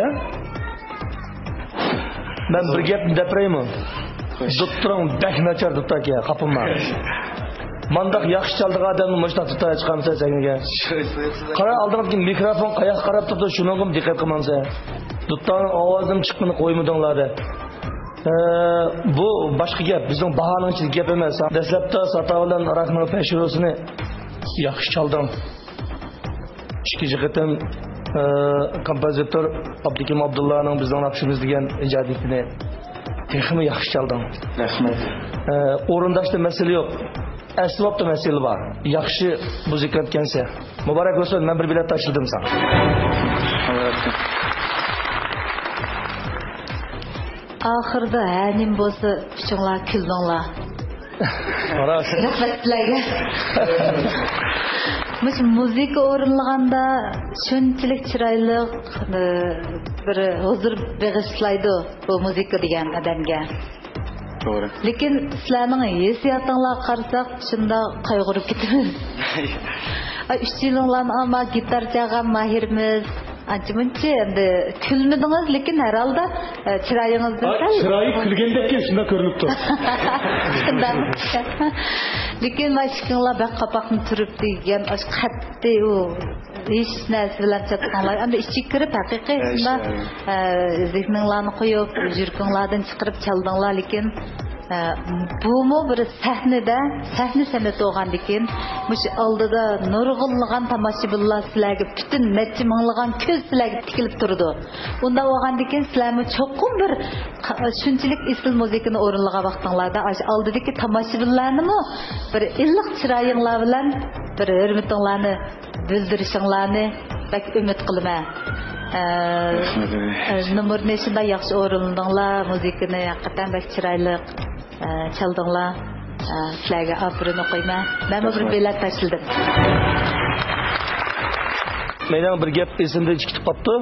ben bir gap depireymi. Dutturum bek nachar dutta ke kapımma. Mandaq yaxshi chaldiq odamni moshta tutay chiqamsa senga. Qara aldingi mikrofon qayoq qarab turdi, shuningim diqqat qilmamsa. Duttan ovozim chiqmini qo'ymidinglar. Bu boshqa gap, bizning baholanchi gap emas. Dastlabda Satavilan Rahman Peshirosini yaxshi chaldim. Ikkinchi qatam kompozitor Abdukim Abdullahning bizning naqshimiz degan ijodiyatini texmi yaxshi chaldim. Rahmat. O'rindashda masala yo'q. Asbobda masala bor. Yaxshi muzikant ekansan. Muborak bo'lsin, men bir bilet tashladim sen. Ahırda hənim bolsa piçinglar küldünglar. Rahmat sizlarga. Biz muzika o'rinlaganda shunchalik chiroyli bir huzur bag'ishlaydi bu muzika degan odamga. To'g'ri. Lekin sizlarning hissiyotinglarga qarasak, shunda qayg'urib ketamiz. 3 yillarni ama gitar chalgan mahirmiz. Ancha-muncha endi kulmadingiz, lekin herhalde chiroyingizda chiroyi kulgandek shunda ko'rinib turibdi. Lekin mashqinglar bak qapoqni turib degan qat'iy u hech narsa bilan chatqanlar. Endi ichga kirib haqiqiy shunda zihninglarni qo'yib, yurkinglardan chiqarib chaldinglar, lekin bu bir sahnada, sahne san'ati bo'lgandan keyin mush oldida nurg'unlagan tomoshabinlar sizlarga butun necha minglagan ko'z sizlarga tikilib turdi. Unda bo'lgandan keyin sizlarni cho'qim bir shunchalik isl muzikani o'rinlagan vaqtinglarda oldidagi tomoshabinlarni bir illiq chiroyinglar bilan bir hurmatinglarni bildirishinglarni bak umid qilaman. Numurni shunday yaxshi o'rinladinglar, muzikani haqiqatan bak chiroyli chaldinglar. Sizlarga afrin o'qiyman. Men bir bilet tashladim. Mening bir gap esimdan chiqib qopti.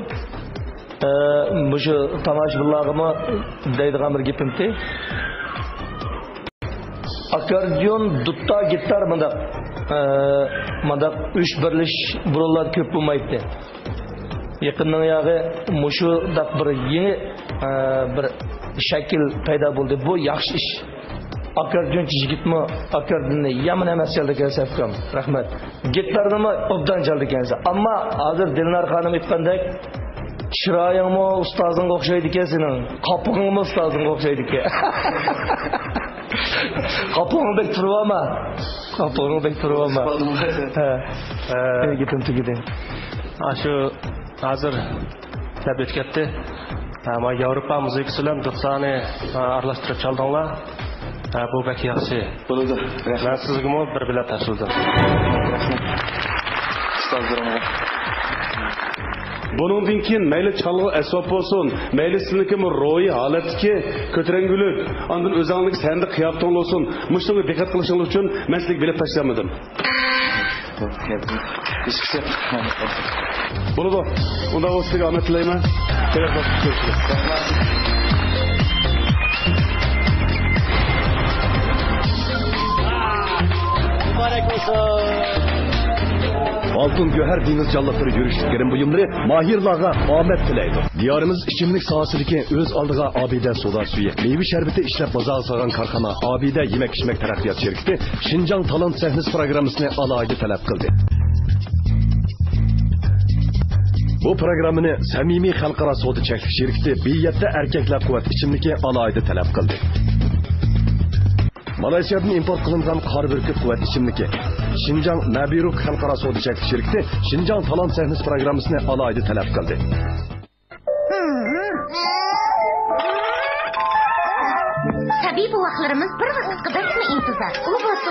Shu tomoshabinlarga deydigan bir gapimdi. Akordeon, dutta, gitar mandaq 3 birlish burunlar ko'p bo'lmaydi. Yaqindan yağı mushu da bir yeni bir şekil payda buldu. Bu yaxshi ish. Akordeonchi yigitmi akordeonni yaman emas chaldi ekan. Rahmat. Gitarni obdan chaldi ekan. Ammo hozir Dilnar xonim aytgandek Chiroyingmi ustozingga o'xshaydi ekan sening. Qopig'ingmi ustozingga o'xshaydi ekan. Qopig'ing bek turibmi? Qopig'ing bek turibmi? Ha. Gidim. Shu hozir tabiat ketdi. Ama Yevropa muzikasi bilan duxsani aralashtirib chaldinglar. Bu bek yaxshi. Bo'ladi. Men sizga bir bilet tashildim. Ustozlarimga. Buningdan keyin mayli chalg'i asbob bo'lsin, mayli siznikimi ro'yi holatdagi ko'tarangulik, ondan o'zingizning sanda qiyofating bo'lsin. Mushunga diqqat qilishingiz uchun men sizga bilet tashlamadim. Bo'ladi. Unda o'zingizga omad tilayman. Görüşürüz. Mübarek olsun. Altın Göher deniz canlıları yürüyüşlüklerin buyumları mahirlarga Ahmet tilaydi. Diyarımız içimlik sahasındaki öz aldığı abide soda suyu, meyve şerbeti işlep bazağı sağan karxana abide yemek içmek terakkiyat şirketi Şinjan Talant Sahnesi programısını alaydı talep kıldı. Bu programını samimiy xalqaro savdo cheklik shirkati Biyatda erkaklar quvvat ichimligi alohida talab qildi. Malayziyadan import qilingan qor burkut quvvat ichimligi Şinjan Nabiruk xalqaro savdo cheklik shirkati Şinjan Talant Sahnesi programmasini alohida talab qildi. Tabii bu vaqtlarimiz bir vaqtga dasmi intizor. U bo'lsa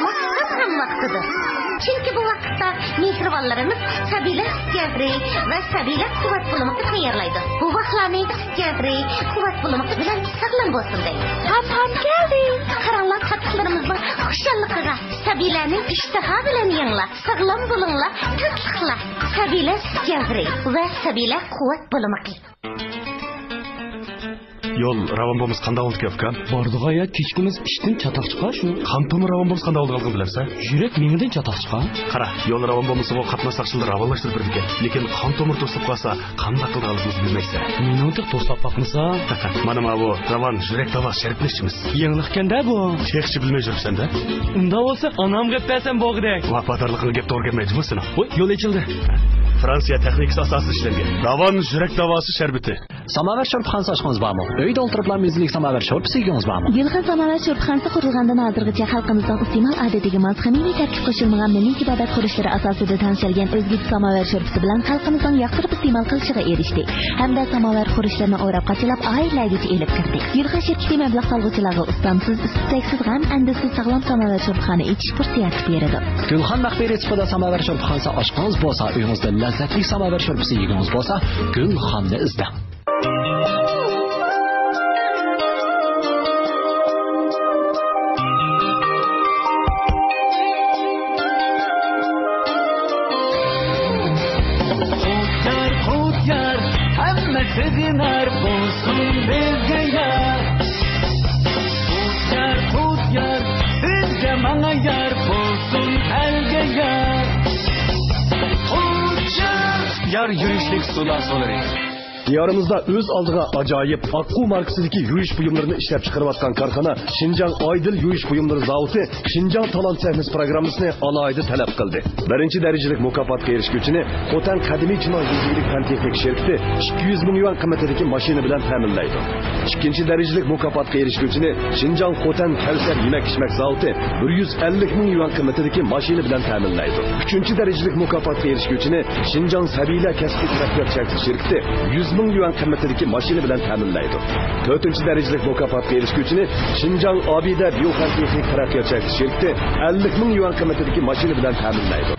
ham vaqtidir. Chunki bu vaqtda mehribonlarimiz sabiylak gavri va sabiylak quvvat bo'lmoqni tayyorlaydi. Bu vaqtlarning gavri quvvat bo'lmoqi bilan sog'lom bo'lsin deydi. Ham keldi. Qaranglar qattiqlarimizning xushalligiga sabiyllarning ishtaha bilan yenglar, sog'lom bo'linglar, tinchliklar. Sabiylak gavri va sabiylak quvvat bo'lmoqi. Yol ravan bo'lmasa qanday oldi kepkan? Bordiga ya kechkimiz ishdan chatoq chiqar shu. Qantomi ravan bo'lmasa qanday oldi qilgan bilarsan? Yurak mengidan chatoq chiqar. Qara, yo'l ravan bo'lmasa bu qatnashchilar ravanlashtirib berdi ekan. Lekin qon tomir to'sib qolsa, qanday qilganimizni bilmaysan. Meni o'tib to'sab boqmasa, mana bu ravan yurak tavas shariflashimiz. Yangliqkanda bu. Texchi bilmay yuribsan-da. Unda bo'lsa onam gap bersam bo'g'dek. Vafatorlikni gap o'rganmaydimi sen? Voy, yo'l ochildi. Fransiya texnikasi asosida ishlangan. Ravan yurak tavasi sharbati. Samovar sho'rxonasi ochqingiz bormi? Uyda o'tiriblar muzlik samovar sho'rpisi yegingiz bormi? Gulxan samovar sho'rxonasi qurilgandan hozirgacha xalqimizning iste'mol odatiga mos samimiy tarkib qo'shilmagan milliy ibodat qurishlari asosida tanishilgan o'zbek samovar sho'rpisi bilan xalqimizning yoqtirib iste'mol qilishiga erishdik. Hamda samovar qurishlarini o'rab qachilab oilalargacha elib kirdik. Gulxan shirkati mablag' solg'uvchilarga ustamsiz, isteksiz ham andisiz sog'lom samovar sho'rxona ichish fursati beradi. Gulxan maxfiy retseptida samovar sho'rxonasi ochqingiz bo'lsa, uyingizda lazzatli samovar sho'rpisi yegingiz bo'lsa, Gulxonni izlang. Dinar bo'lsin bizga yar, xudgar bizga mana yar bo'lsin alga yar, xudgar yar yurishlik sulasolari. Diyarımızda öz aldığı acayip Akku markasidagi yurish buyumlarini ishlab chiqarayotgan korxona Şinjan Aydil yurish buyumlari zavodi Şinjan Talant Sahnesi programmasini alohida talab qildi. Birinchi darajalik mukofotga erishguvchini Xotan qadimiy Chinoy yurilik fan texnik shirkati 200 ming yuan qimmatidagi mashina bilan ta'minlaydi. Ikkinchi darajalik mukofotga erishguvchini Şinjan Xotan Kavsar yemak-ichmak zavodi 150 ming yuan qimmatidagi mashina bilan ta'minlaydi. Uchinchi darajalik mukofotga erishguvchini Şinjan Sabila kasbiy taraqqiyot shirkati 100 ming yuan qimmatidagi mashina bilan ta'minlaydi. To'rtinchi darajalik mukofotga erishguvchini Şinjan Abida Bioxan texnik taraqqiyot shirkati 50 ming yuan qimmatidagi mashina bilan ta'minlaydi.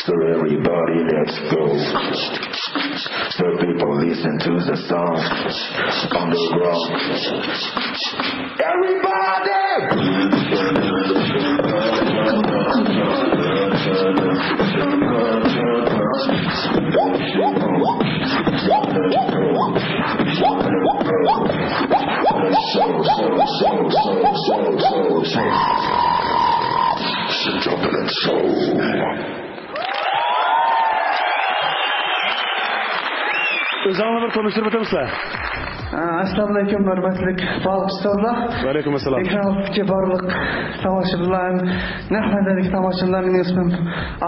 So everybody, let's go. So people listen to the song on the ground. Özünle bir konuşur musunuz? Assalamu alaikum hurmatli bog'chilar. Va alaykum assalom. Ekranga barliq tomoshabinlar, nahmadalik tomoshabinlar, mening ismim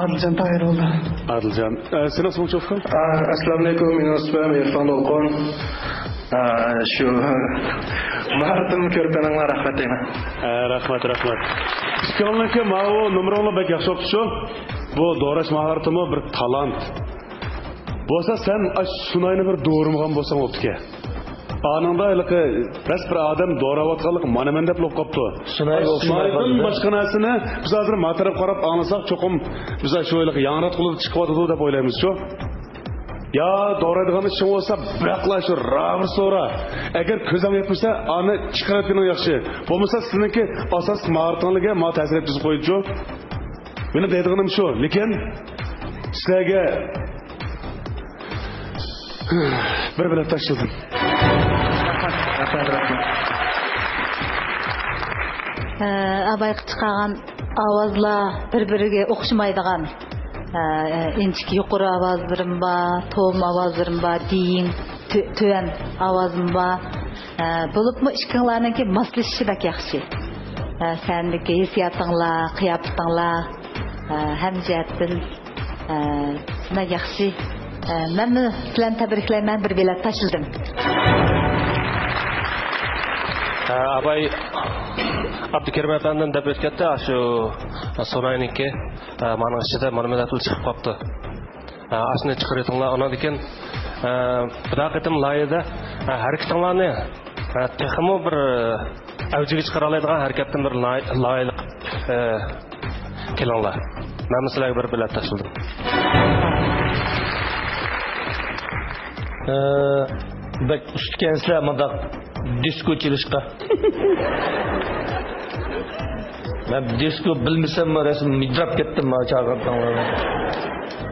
Adiljon Toyirullo. Adiljon, sen isming cho'fqin? Assalomu alaykum, mening ismim Irfon Olqon. Shu martum ko'rganinglar rahmat deyman. Rahmat. Ikkalangki ma'o numrongni bek yaxshi o'qitdi. Bu do'rash mahoratimi bir talant. Bo'lsa sen shunayni bir doğurmagan bo'lsang o'tga. Anında ilqi bas bir odam doğravatganlik mana men deb lop qopdi. Shunaydan boshqa narsani biz hozir matarab qarab anglasak cho'qim biz shu ilqi yangirat qilib chiqyapti deb o'ylaymiz-ku. Ya doğraydigan ishing bo'lsa, biroqla shu ravr so'ra. Agar ko'zam yetmasa, ani chiqarib yaxshi. Bo'lmasa sizniki asos mahoratingizga ma ta'sir etib qo'ydi-ku. Meni deydiganim shu, lekin sizlarga bir bilet taşladım. Abay çıkan avazlar bir-biriga o'xshamaydigan inchki yuqori ovozlarim bor, tom ovozlarim bor, deyin tuvan ovozim bor. Bo'libmi ikkingilarniki moslashishi bak yaxshi. Sendiki hissiyotinglar, qiyofatinglar hamjihatdan sizlar yaxshi. Ben sizlerle tebriklayman, bir bilet taşıldım. Abay Abdukerim efendiden deb o'tganda shu so'rayniki mana ichida monumental chiqib qoldi. Ashni chiqaringlar, unadan keyin bunaqa loyida harakatinglarni texmo bir avjiga chiqara oladigan harakatdan bir loyiq kelinglar. Men sizlarga bir bilet taşıldım. Bak ustkansizlar bunda disko chilishqa. Men disko bilmasam rasm midrab ketdim ma chaqirdim.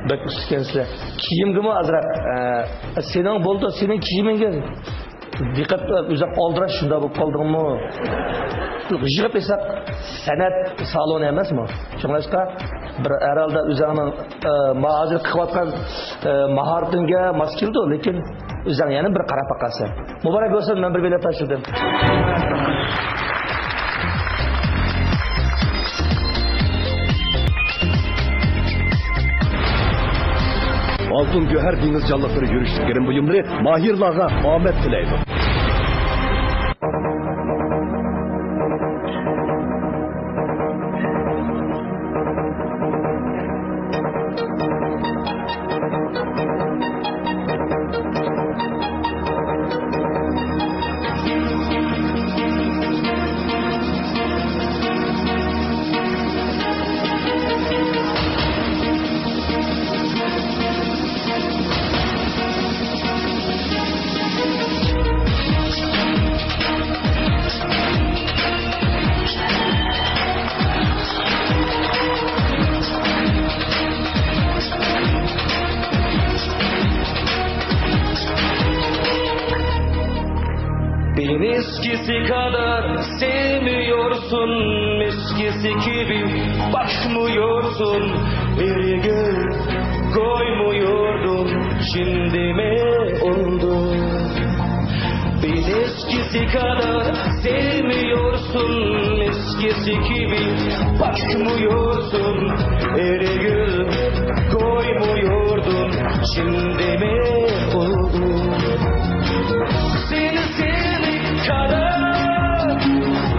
Bak ustkansizlar. Kiyimgimi azroq sening bo'ldi, sening kiyimingga diqqat uzaq oldirash shunda bo'lib qoldingmi? Yig'ib esa san'at saloni emasmi? Shuningdek bir herhalde üzerine mağazı kıvatkan maharetinge mas keldi, lekin üzerine yani bir qarab baqasi. Muborak bo'lsin, men bir bilet taşıdım. Altın Göher Deniz Canlıkları yürüyüşlüklerin buyumları mahirlarga Ahmet tilaydi. eskisi kadar sevmiyorsun, eskisi gibi bakmıyorsun. Ergül koymuyordun, şimdi mi oldu? Beni eskisi kadar sevmiyorsun, eskisi gibi bakmıyorsun. Ergül koymuyordun, şimdi mi oldu? Seni sevdik kadar,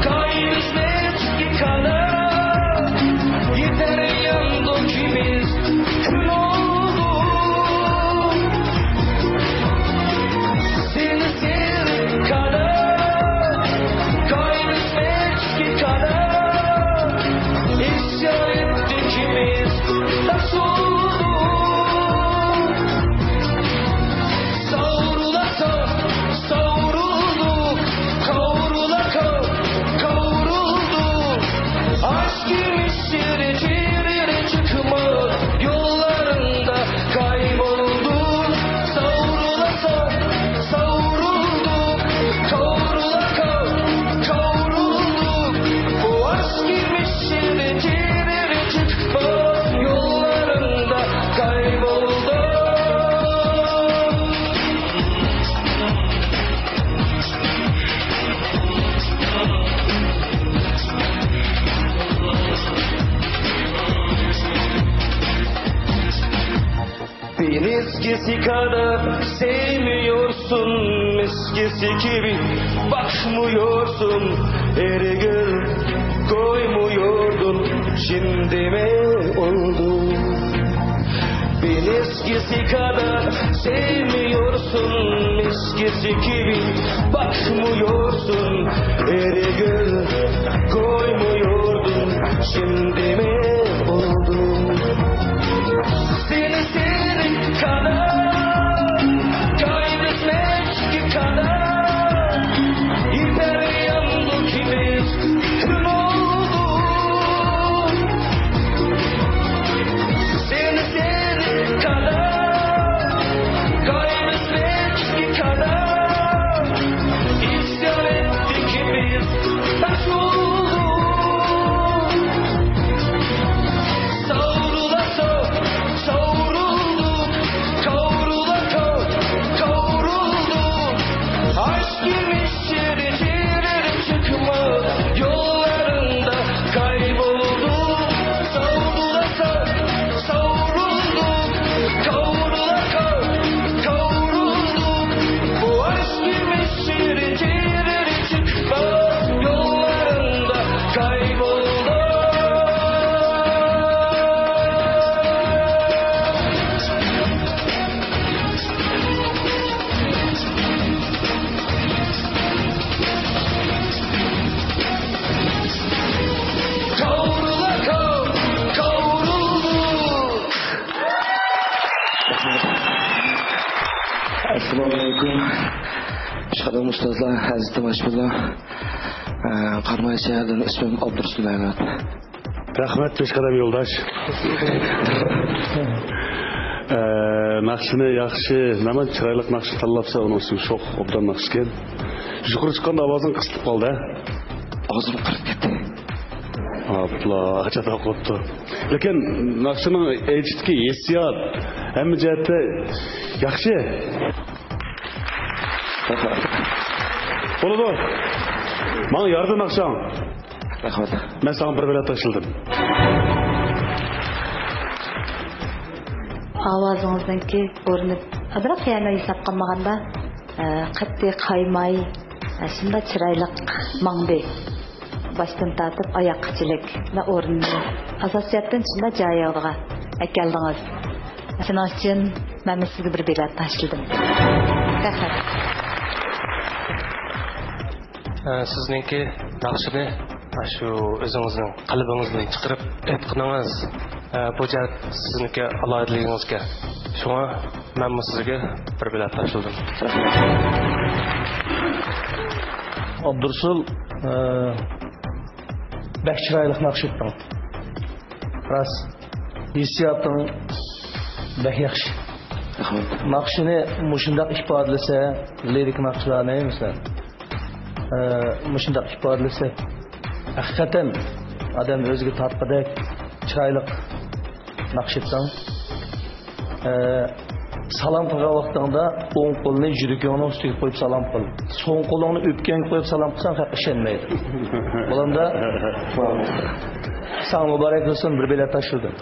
kaybetmek ki kadar, yeter yandık ikimiz, kül oldu. Seni sevdik kadar, kaybetmek ki kadar, isyan ettik ikimiz, taş oldu. Savrula savrulduk, kavrula kavrulduk. Aşk gibi şirin çıkmaz yollarında kaybolduk. Savrula savrulduk, kavrula kavrulduk. Bu aşk gibi şirin çıkmaz yollarında kaybolduk. Beni eskisi kadar sevmiyorsun, eskisi gibi bakmıyorsun. Ergül koymuyordun, şimdi mi oldu? Beni eskisi kadar sevmiyorsun, eskisi gibi bakmıyorsun. Ergül koymuyordun, şimdi mi oldu? Seni sevdik kadar, kaybetmek ki kadar, yeter yandık ikimiz, kül oldu. Seni sevdik kadar, kaybetmek ki kadar, isyan ettik ikimiz, taş oldu. Savrula savrulduk, kavrula kavrulduk. Aşk gibi şirin çıkmaz yollarında kaybolduk. Savrula savrulduk, kavrula kavrulduk. Bu aşk gibi şirin çıkmaz yollarında kaybolduk. Assalamualaikum. Şadam ustazlar, Hazreti Maşbullah. Qarmay şehirden ismim Abdursul Ahmet. Rahmet Beşkadam yoldaş. Naqshini yaxshi, nima chiroyli naqsh tanlabsa, unisi sho'x obdan naqsh ekan. Yuqori chiqqanda ovozing qisilib qoldi. Ovozim qirib ketdi. Abla, achata qopti. Lekin naqshining aytishdiki, hissiyot hamma jihatda yaxshi. Bo'ladi. Menga yordam naqshang. Rahmat. Men sana bir bilet taşıldım. Avazınızdaki görünüp, adrak yana hesap qilmaganda, qattiq qaymay, shunda chiroylik mangbe. Baştan tartib oyoqchilik va o'rinni asosiyatdan shunda joyiga akeldingiz. Shuning uchun men sizga bir bilet taşıldım. Rahmat. Sizningki naqshini shu o'zingizning qalbingizdan chiqarib aytqiningiz bu jihat sizniki alohidligingizga. Shunga men sizga bir bilet taşıldım. Abdursul bek chiroyli naqsh etding. Ras hissiyotning bek yaxshi. Naqshini mushundaq ifodalasa, lirik naqshlarni misol Muşundaq ifodalasa haqiqatan odam o'ziga tortqidek chiroyli naqsh etsang salom qilgan vaqtingda o'ng qo'lni yuragingning ustiga qo'yib salom qil. So'ng qo'lingni o'pkanga qo'yib salom qilsang haq ishonmaydi. Bo'landa Sağ muborak bo'lsin, bir bilet tashirdim.